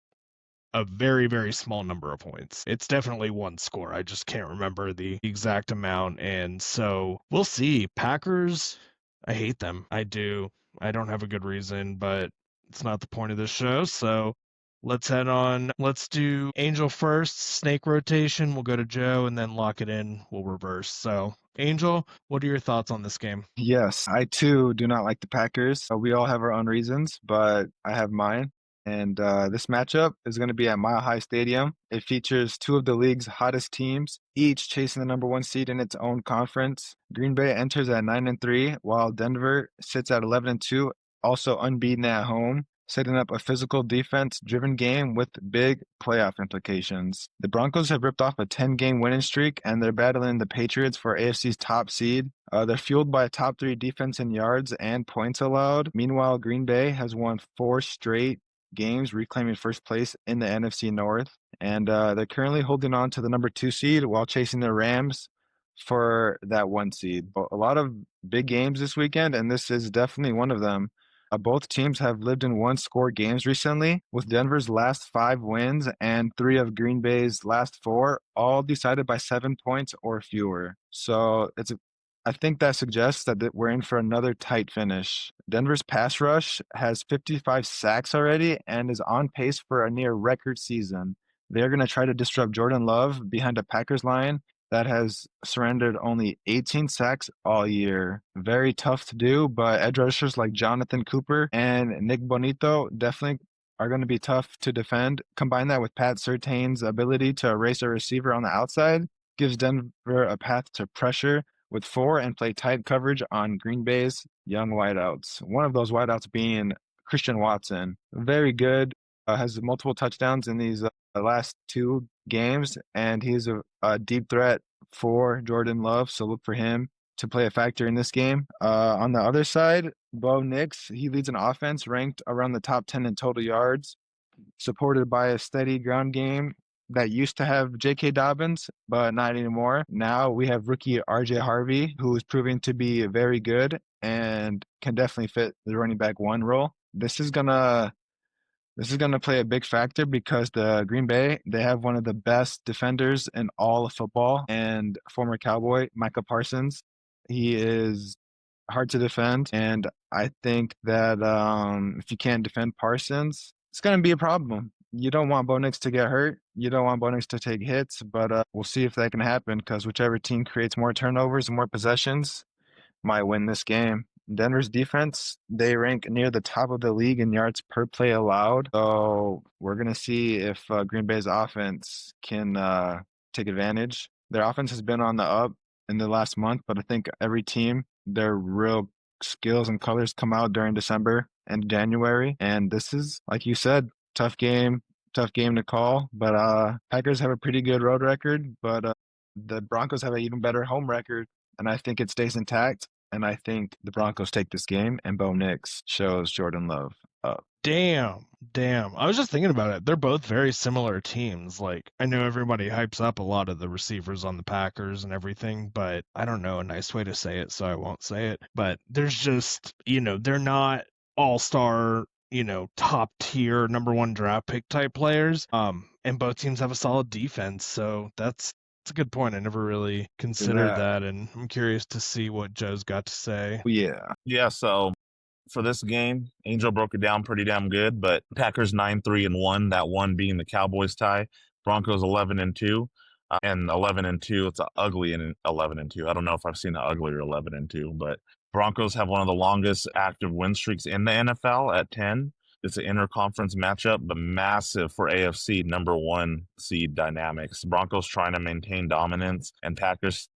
a very, very small number of points. It's definitely one score. I just can't remember the exact amount. And so we'll see. Packers, I hate them. I do. I don't have a good reason, but it's not the point of this show. So let's head on. Let's do Angel first, snake rotation. We'll go to Joe and then lock it in. We'll reverse. So, Angel, what are your thoughts on this game? Yes, I too do not like the Packers. We all have our own reasons, but I have mine. And this matchup is going to be at Mile High Stadium. It features two of the league's hottest teams, each chasing the number one seed in its own conference. Green Bay enters at 9-3, while Denver sits at 11-2, also unbeaten at home, setting up a physical defense-driven game with big playoff implications. The Broncos have ripped off a 10-game winning streak, and they're battling the Patriots for AFC's top seed. They're fueled by a top 3 defense in yards and points allowed. Meanwhile, Green Bay has won 4 straight games, reclaiming first place in the NFC North. And they're currently holding on to the number 2 seed while chasing the Rams for that 1 seed. But a lot of big games this weekend, and this is definitely one of them. Both teams have lived in one-score games recently, with Denver's last 5 wins and 3 of Green Bay's last 4, all decided by 7 points or fewer. So I think that suggests that we're in for another tight finish. Denver's pass rush has 55 sacks already and is on pace for a near record season. They're going to try to disrupt Jordan Love behind a Packers line that has surrendered only 18 sacks all year. Very tough to do, but edge rushers like Jonathan Cooper and Nick Bonito definitely are going to be tough to defend. Combine that with Pat Surtain's ability to erase a receiver on the outside, gives Denver a path to pressure with 4 and play tight coverage on Green Bay's young wideouts. One of those wideouts being Christian Watson. Very good, has multiple touchdowns in these last 2 games, and he's a deep threat for Jordan Love, so look for him to play a factor in this game. On the other side, Bo Nix, he leads an offense ranked around the top 10 in total yards, supported by a steady ground game that used to have J.K. Dobbins, but not anymore. Now we have rookie R.J. Harvey, who is proving to be very good and can definitely fit the running back 1 role. This is gonna play a big factor because the Green Bay, they have one of the best defenders in all of football, and former Cowboy Micah Parsons. He is hard to defend, and I think that if you can't defend Parsons, it's going to be a problem. You don't want Bo Nix to get hurt. You don't want Bo Nix to take hits, but we'll see if that can happen because whichever team creates more turnovers and more possessions might win this game. Denver's defense, they rank near the top of the league in yards per play allowed. So we're going to see if Green Bay's offense can take advantage. Their offense has been on the up in the last month, but I think every team, their real skills and colors come out during December and January. And this is, like you said, tough game to call. But Packers have a pretty good road record, but the Broncos have an even better home record. And I think it stays intact. And I think the Broncos take this game, and Bo Nix shows Jordan Love up. Damn. I was just thinking about it. They're both very similar teams. Like, I know everybody hypes up a lot of the receivers on the Packers and everything, but I don't know a nice way to say it, so I won't say it. But there's just, they're not all-star, top tier number 1 draft pick type players. And both teams have a solid defense, so that's a good point. I never really considered that, and I'm curious to see what Joe's got to say. Yeah, so for this game, Angel broke it down pretty damn good, but Packers 9-3-1, that one being the Cowboys tie. Broncos 11-2, and 11-2. It's an ugly 11-2. I don't know if I've seen an uglier 11-2, but Broncos have one of the longest active win streaks in the NFL at 10. It's an interconference matchup, but massive for AFC number 1 seed dynamics. Broncos trying to maintain dominance, and Packers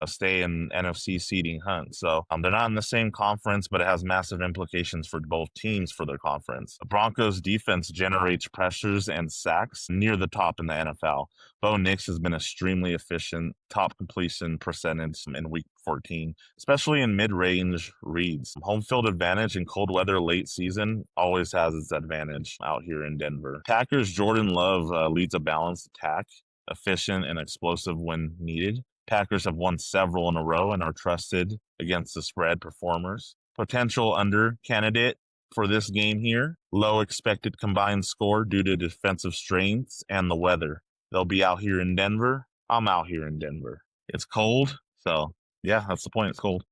stay in NFC seeding hunt. So they're not in the same conference, but it has massive implications for both teams for their conference. The Broncos defense generates pressures and sacks near the top in the NFL. Bo Nix has been extremely efficient, top completion percentage in week 14, especially in mid-range reads. Home field advantage in cold weather late season always has its advantage out here in Denver. Packers Jordan Love leads a balanced attack, efficient and explosive when needed. Packers have won several in a row and are trusted against the spread performers. Potential under candidate for this game here, low expected combined score due to defensive strengths and the weather. They'll be out here in Denver. I'm out here in Denver. It's cold, so yeah, that's the point. It's cold.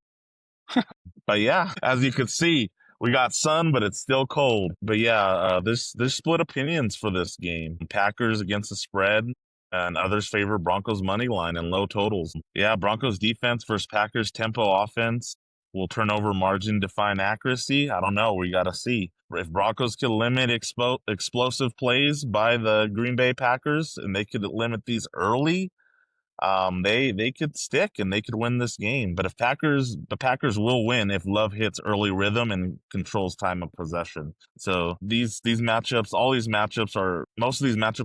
But yeah, as you can see, we got sun, but it's still cold. But yeah, there's split opinions for this game. Packers against the spread, and others favor Broncos money line and low totals. Yeah, Broncos defense versus Packers tempo offense. Will turnover margin define accuracy? I don't know. We got to see. If Broncos could limit explosive plays by the Green Bay Packers and they could limit these early, they could stick and they could win this game. But the Packers will win if Love hits early rhythm and controls time of possession. So most of these matchups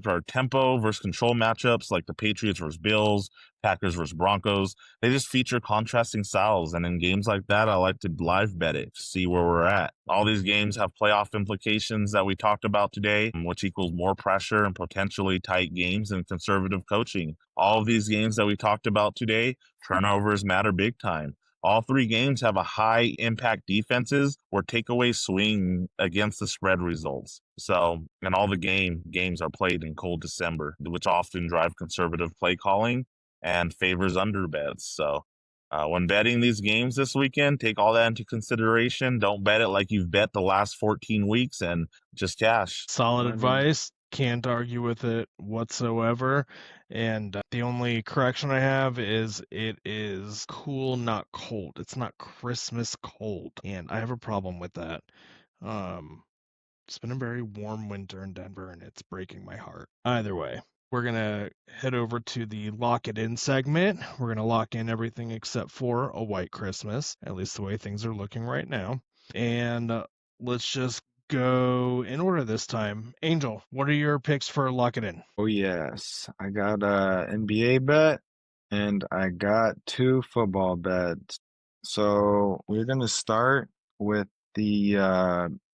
are tempo versus control matchups, like the Patriots versus Bills, Packers versus Broncos. They just feature contrasting styles, and in games like that, I like to live bet it to see where we're at. All these games have playoff implications that we talked about today, which equals more pressure and potentially tight games and conservative coaching. All of these games that we talked about today, turnovers matter big time. All three games have a high impact defenses where takeaways swing against the spread results. So, and all the games are played in cold December, which often drive conservative play calling and favors under bets. So, when betting these games this weekend, take all that into consideration. Don't bet it like you've bet the last 14 weeks and just cash. Solid Money. advice. Can't argue with it whatsoever. And the only correction I have is it is cool, not cold. It's not Christmas cold. And I have a problem with that. It's been a very warm winter in Denver and it's breaking my heart. Either way, we're going to head over to the lock it in segment. We're going to lock in everything except for a white Christmas, at least the way things are looking right now. And let's just go in order this time. Angel, what are your picks for lock it in? Oh yes, I got a NBA bet and I got 2 football bets. So we're gonna start with the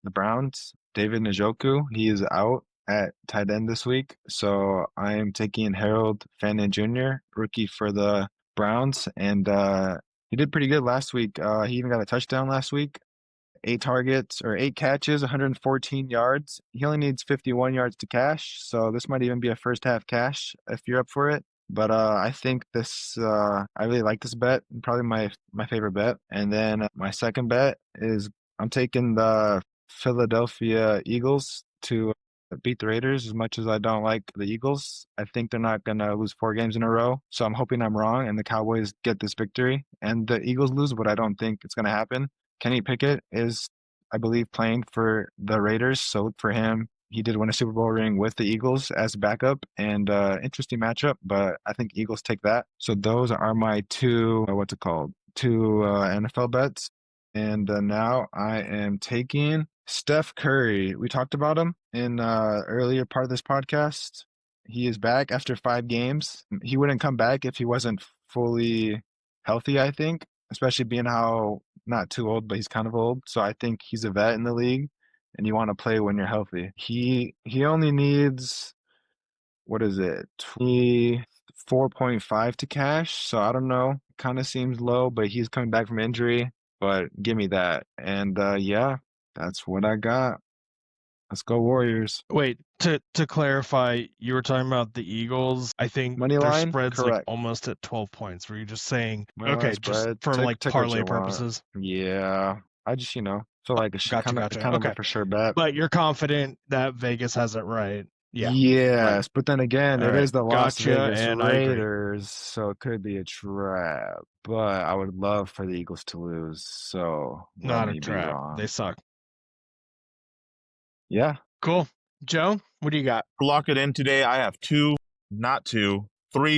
Browns. David Njoku, he is out at tight end this week, so I am taking Harold Fannin Jr., rookie for the Browns, and he did pretty good last week. He even got a touchdown last week. 8 targets or 8 catches, 114 yards. He only needs 51 yards to cash, so this might even be a first half cash if you're up for it. But I think this I really like this bet, probably my favorite bet. And then my second bet is I'm taking the Philadelphia Eagles to beat the Raiders. As much as I don't like the Eagles, I think they're not going to lose 4 games in a row. So I'm hoping I'm wrong and the Cowboys get this victory and the Eagles lose, but I don't think it's going to happen. Kenny Pickett is, I believe, playing for the Raiders. So look for him. He did win a Super Bowl ring with the Eagles as backup, and interesting matchup, but I think Eagles take that. So those are my 2, two NFL bets. And now I am taking Steph Curry. We talked about him in earlier part of this podcast. He is back after 5 games. He wouldn't come back if he wasn't fully healthy, I think, especially being how not too old, but he's kind of old. So I think he's a vet in the league, and you want to play when you're healthy. He only needs, 24.5 to cash. So I don't know. Kind of seems low, but he's coming back from injury. But give me that. And yeah, that's what I got. Let's go Warriors. Wait, to clarify, you were talking about the Eagles. I think Money their line? spread's like Correct. almost at 12 points. Were you just saying, Money line okay, just spread. for like Take what parlay you want. purposes? Yeah. I just, feel like it's Gotcha. kind of Okay. a for sure bet. But you're confident that Vegas has it right. Yeah. Yes, but then again, All it right. is the Las Gotcha, Vegas and I agree. Raiders, so it could be a trap. But I would love for the Eagles to lose, so let Not me a be trap. wrong. They suck. Yeah. Cool. Joe, what do you got? For lock it in today, I have 3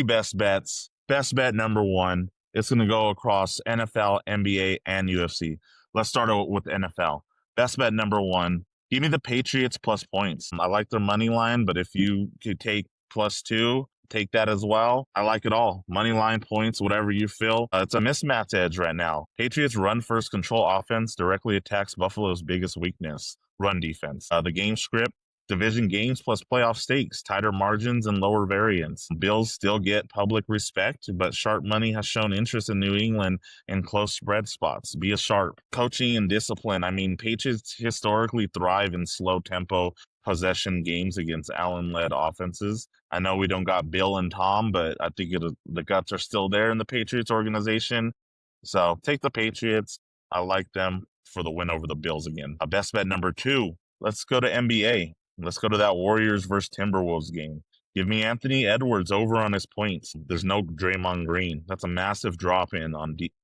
best bets. Best bet number 1, It's going to go across NFL, NBA, and UFC. Let's start with NFL. Best bet number one. Give me the Patriots plus points. I like their money line, but if you could take +2, take that as well. I like it all. Money line, points, whatever you feel. It's a mismatch edge right now. Patriots run first control offense directly attacks Buffalo's biggest weakness, run defense. The game script, division games plus playoff stakes, tighter margins and lower variance. Bills still get public respect, but sharp money has shown interest in New England in close spread spots. Be a sharp. Coaching and discipline. I mean, Patriots historically thrive in slow tempo possession games against Allen-led offenses. I know we don't got Bill and Tom, but I think the guts are still there in the Patriots organization. So take the Patriots. I like them for the win over the Bills again. Best bet number two. Let's go to NBA. Let's go to that Warriors versus Timberwolves game. Give me Anthony Edwards over on his points. There's no Draymond Green. That's a massive drop in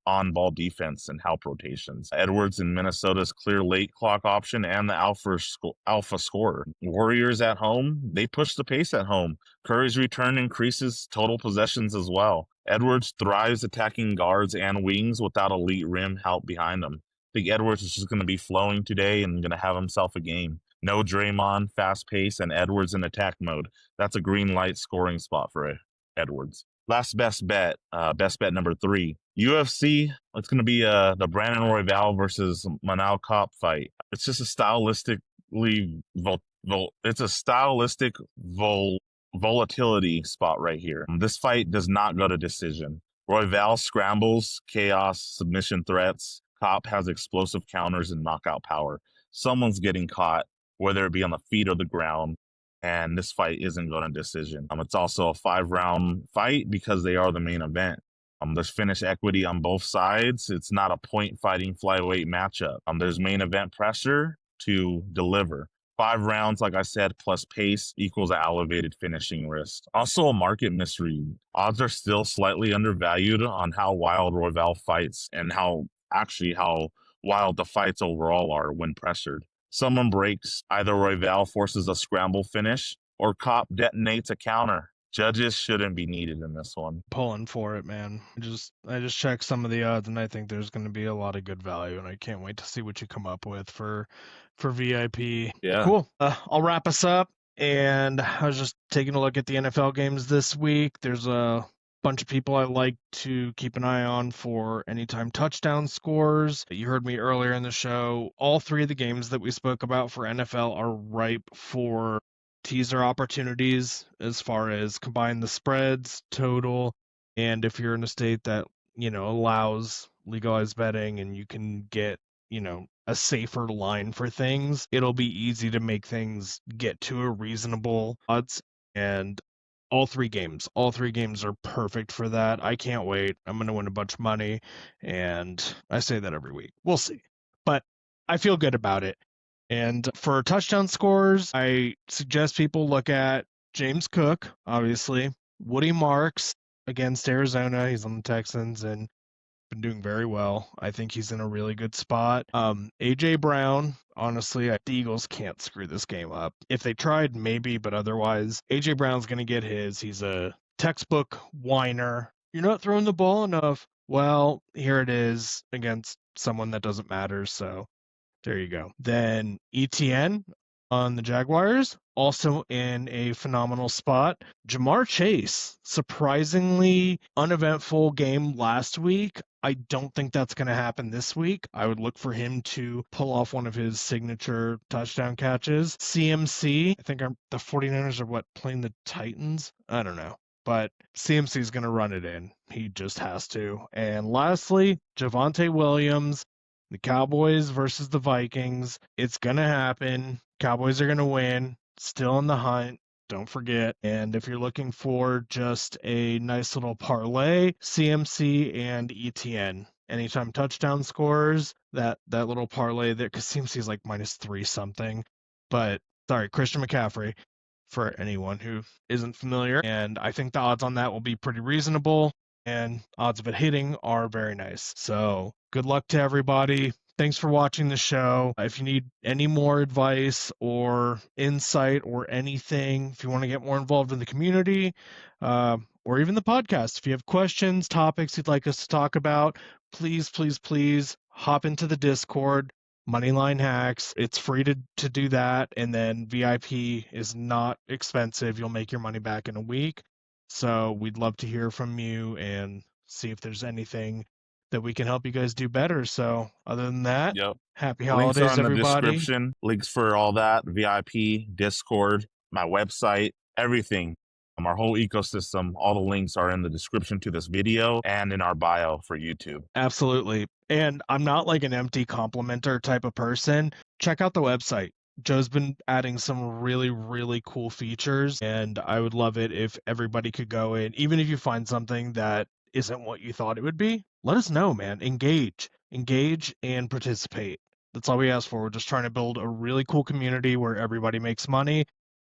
on ball defense and help rotations. Edwards in Minnesota's clear late clock option and the alpha scorer. Warriors at home, they push the pace at home. Curry's return increases total possessions as well. Edwards thrives attacking guards and wings without elite rim help behind him. I think Edwards is just going to be flowing today and going to have himself a game. No Draymond, fast pace, and Edwards in attack mode. That's a green light scoring spot for Edwards. Last best bet number 3. UFC, it's going to be the Brandon Royval versus Manal Cop fight. It's just a stylistically volatility spot right here. This fight does not go to decision. Royval scrambles, chaos, submission threats. Cop has explosive counters and knockout power. Someone's getting caught, whether it be on the feet or the ground, and this fight isn't going to decision. It's also a 5-round fight because they are the main event. There's finish equity on both sides. It's not a point fighting flyweight matchup. There's main event pressure to deliver. 5 rounds, like I said, plus pace equals an elevated finishing risk. Also a market misread. Odds are still slightly undervalued on how wild Royval fights and how wild the fights overall are when pressured. Someone breaks, either Royval forces a scramble finish or Cop detonates a counter. Judges shouldn't be needed in this one. Pulling for it, man. I just checked some of the odds, and I think there's going to be a lot of good value, and I can't wait to see what you come up with for VIP. Yeah. Cool. I'll wrap us up, and I was just taking a look at the NFL games this week. There's a bunch of people I like to keep an eye on for anytime touchdown scores. You heard me earlier in the show. All 3 of the games that we spoke about for NFL are ripe for teaser opportunities as far as combine the spreads, total, and if you're in a state that, allows legalized betting and you can get, a safer line for things, it'll be easy to make things get to a reasonable odds. And all 3 games are perfect for that. I can't wait. I'm going to win a bunch of money, and I say that every week. We'll see. But I feel good about it. And for touchdown scores, I suggest people look at James Cook, obviously, Woody Marks against Arizona. He's on the Texans and been doing very well. I think he's in a really good spot. AJ Brown, honestly, the Eagles can't screw this game up. If they tried, maybe, but otherwise, AJ Brown's going to get his. He's a textbook whiner. You're not throwing the ball enough. Well, here it is against someone that doesn't matter, so there you go. Then ETN on the Jaguars, also in a phenomenal spot. Jamar Chase, surprisingly uneventful game last week. I don't think that's going to happen this week. I would look for him to pull off one of his signature touchdown catches. CMC, I think the 49ers are playing the Titans? I don't know. But CMC is going to run it in. He just has to. And lastly, Javonte Williams, the Cowboys versus the Vikings. It's going to happen. Cowboys are going to win. Still in the hunt. Don't forget. And if you're looking for just a nice little parlay, CMC and ETN. Anytime touchdown scores, that little parlay there, because CMC is like -3 something. But, sorry, Christian McCaffrey for anyone who isn't familiar. And I think the odds on that will be pretty reasonable. And odds of it hitting are very nice. So good luck to everybody. Thanks for watching the show. If you need any more advice or insight or anything, if you want to get more involved in the community, or even the podcast. If you have questions, topics you'd like us to talk about, please, please, please hop into the Discord, Moneyline Hacks. It's free to do that. And then VIP is not expensive. You'll make your money back in a week. So we'd love to hear from you and see if there's anything that we can help you guys do better. So other than that, Yep. happy Links are holidays, in the everybody. description. Links for all that, VIP, Discord, my website, everything. Our whole ecosystem, all the links are in the description to this video and in our bio for YouTube. Absolutely. And I'm not like an empty complimenter type of person. Check out the website. Joe's been adding some really, really cool features, and I would love it if everybody could go in. Even if you find something that isn't what you thought it would be, let us know, man. Engage and participate. That's all we ask for. We're just trying to build a really cool community where everybody makes money.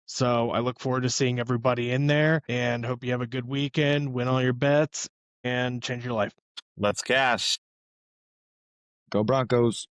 So I look forward to seeing everybody in there and hope you have a good weekend, win all your bets, and change your life. Let's cash. Go Broncos.